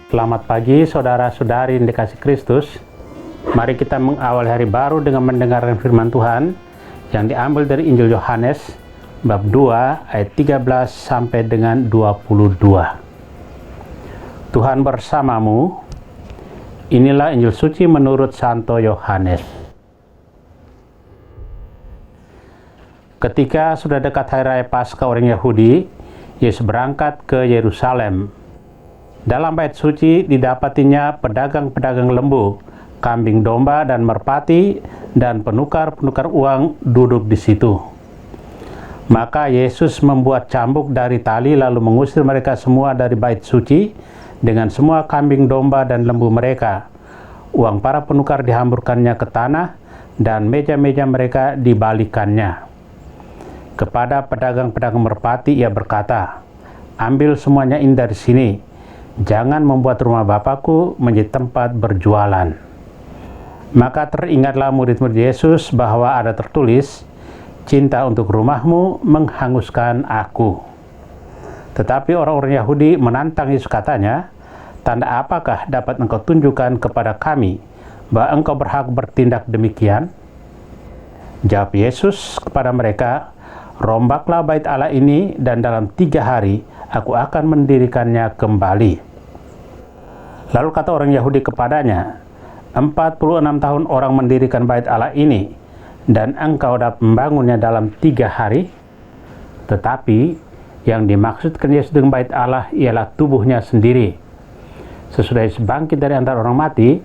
Selamat pagi saudara-saudari yang dikasih Kristus. Mari kita mengawali hari baru dengan mendengarkan firman Tuhan yang diambil dari Injil Yohanes bab 2 ayat 13 sampai dengan 22. Tuhan bersamamu. Inilah Injil suci menurut Santo Yohanes. Ketika sudah dekat hari raya Paskah orang Yahudi, Yesus berangkat ke Yerusalem. Dalam bait suci didapatinya pedagang-pedagang lembu, kambing domba dan merpati, dan penukar-penukar uang duduk di situ. Maka Yesus membuat cambuk dari tali lalu mengusir mereka semua dari bait suci dengan semua kambing domba dan lembu mereka. Uang para penukar dihamburkannya ke tanah dan meja-meja mereka dibalikannya. Kepada pedagang-pedagang merpati ia berkata, "Ambil semuanya ini dari sini. Jangan membuat rumah Bapakku menjadi tempat berjualan." Maka teringatlah murid-murid Yesus bahwa ada tertulis, "Cinta untuk rumahmu menghanguskan aku." Tetapi orang-orang Yahudi menantang Yesus, katanya, "Tanda apakah dapat engkau tunjukkan kepada kami bahwa engkau berhak bertindak demikian?" Jawab Yesus kepada mereka, "Rombaklah bait Allah ini dan dalam 3 hari aku akan mendirikannya kembali." Lalu kata orang Yahudi kepadanya, 46 tahun orang mendirikan bait Allah ini, dan engkau dapat membangunnya dalam 3 hari? Tetapi yang dimaksudkan Yesus dengan bait Allah ialah tubuhnya sendiri. Sesudah Yesus bangkit dari antara orang mati,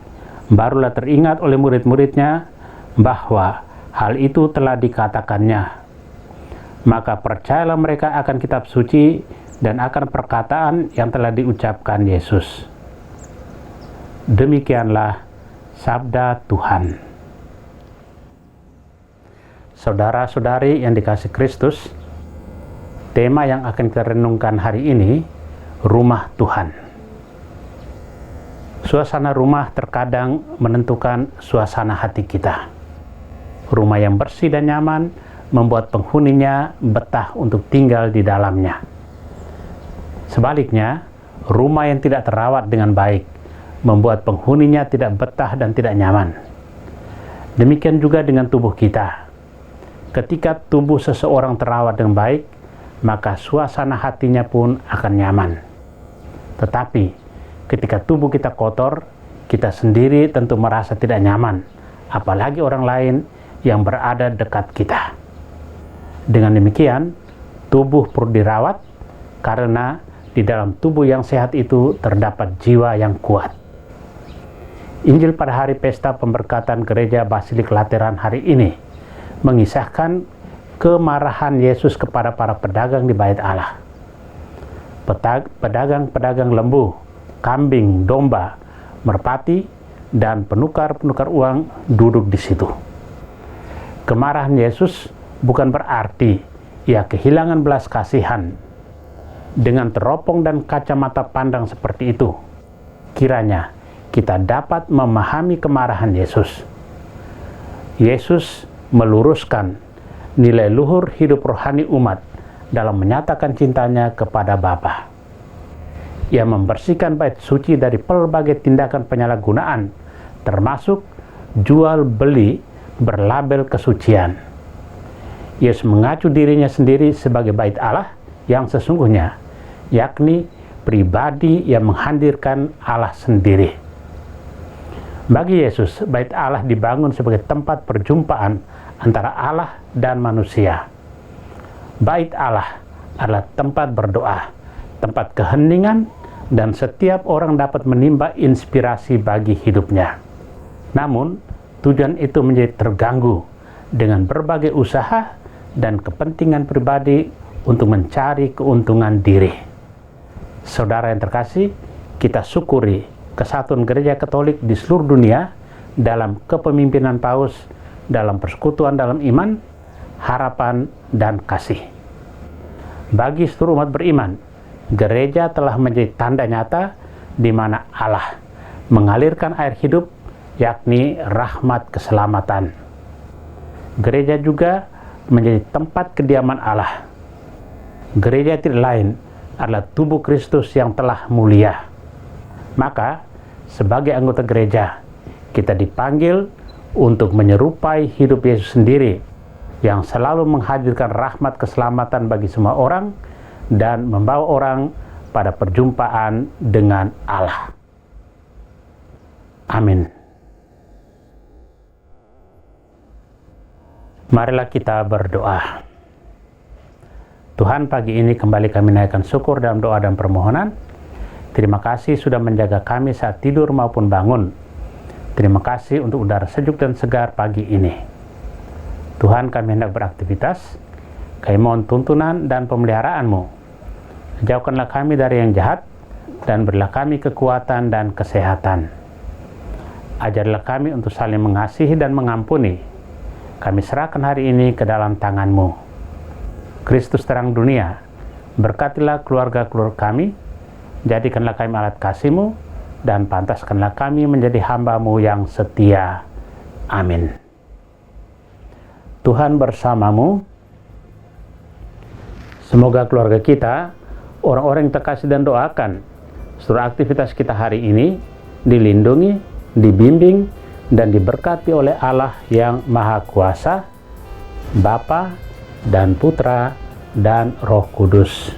barulah teringat oleh murid-muridnya bahwa hal itu telah dikatakannya. Maka percayalah mereka akan kitab suci dan akan perkataan yang telah diucapkan Yesus. Demikianlah sabda Tuhan. Saudara-saudari yang dikasih Kristus, tema yang akan kita renungkan hari ini, rumah Tuhan. Suasana rumah terkadang menentukan suasana hati kita. Rumah yang bersih dan nyaman membuat penghuninya betah untuk tinggal di dalamnya. Sebaliknya, rumah yang tidak terawat dengan baik membuat penghuninya tidak betah dan tidak nyaman. Demikian juga dengan tubuh kita. Ketika tubuh seseorang terawat dengan baik, maka suasana hatinya pun akan nyaman. Tetapi, ketika tubuh kita kotor, kita sendiri tentu merasa tidak nyaman, apalagi orang lain yang berada dekat kita. Dengan demikian, tubuh perlu dirawat karena di dalam tubuh yang sehat itu terdapat jiwa yang kuat. Injil pada hari pesta pemberkatan gereja Basilik Lateran hari ini mengisahkan kemarahan Yesus kepada para pedagang di bait Allah. Pedagang-pedagang lembu, kambing, domba, merpati, dan penukar-penukar uang duduk di situ. Kemarahan Yesus bukan berarti ia kehilangan belas kasihan. Dengan teropong dan kacamata pandang seperti itu, kiranya kita dapat memahami kemarahan Yesus. Yesus meluruskan nilai luhur hidup rohani umat dalam menyatakan cintanya kepada Bapa. Ia membersihkan bait suci dari pelbagai tindakan penyalahgunaan, termasuk jual beli berlabel kesucian. Yesus mengacu dirinya sendiri sebagai bait Allah yang sesungguhnya, yakni pribadi yang menghadirkan Allah sendiri. Bagi Yesus, bait Allah dibangun sebagai tempat perjumpaan antara Allah dan manusia. Bait Allah adalah tempat berdoa, tempat keheningan, dan setiap orang dapat menimba inspirasi bagi hidupnya. Namun, tujuan itu menjadi terganggu dengan berbagai usaha dan kepentingan pribadi untuk mencari keuntungan diri. Saudara yang terkasih, kita syukuri kesatuan gereja Katolik di seluruh dunia dalam kepemimpinan Paus, dalam persekutuan dalam iman, harapan, dan kasih. Bagi seluruh umat beriman, gereja telah menjadi tanda nyata di mana Allah mengalirkan air hidup, yakni rahmat keselamatan. Gereja juga menjadi tempat kediaman Allah. Gereja tidak lain adalah tubuh Kristus yang telah mulia. Maka, sebagai anggota gereja, kita dipanggil untuk menyerupai hidup Yesus sendiri yang selalu menghadirkan rahmat keselamatan bagi semua orang dan membawa orang pada perjumpaan dengan Allah. Amin. Marilah kita berdoa. Tuhan, pagi ini kembali kami naikkan syukur dalam doa dan permohonan. Terima kasih sudah menjaga kami saat tidur maupun bangun. Terima kasih untuk udara sejuk dan segar pagi ini. Tuhan, kami hendak beraktivitas. Kami mohon tuntunan dan pemeliharaan-Mu. Jauhkanlah kami dari yang jahat dan berilah kami kekuatan dan kesehatan. Ajarlah kami untuk saling mengasihi dan mengampuni. Kami serahkan hari ini ke dalam tangan-Mu. Kristus terang dunia, berkatilah keluarga-keluarga kami, jadikanlah kami alat kasih-Mu, dan pantaskanlah kami menjadi hamba-Mu yang setia. Amin. Tuhan bersamamu. Semoga keluarga kita, orang-orang yang terkasih dan doakan, seluruh aktivitas kita hari ini dilindungi, dibimbing, dan diberkati oleh Allah yang Maha Kuasa, Bapa dan Putra dan Roh Kudus.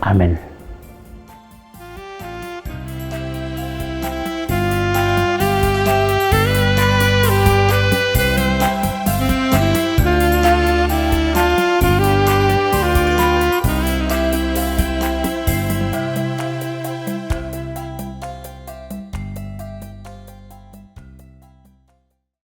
Amin.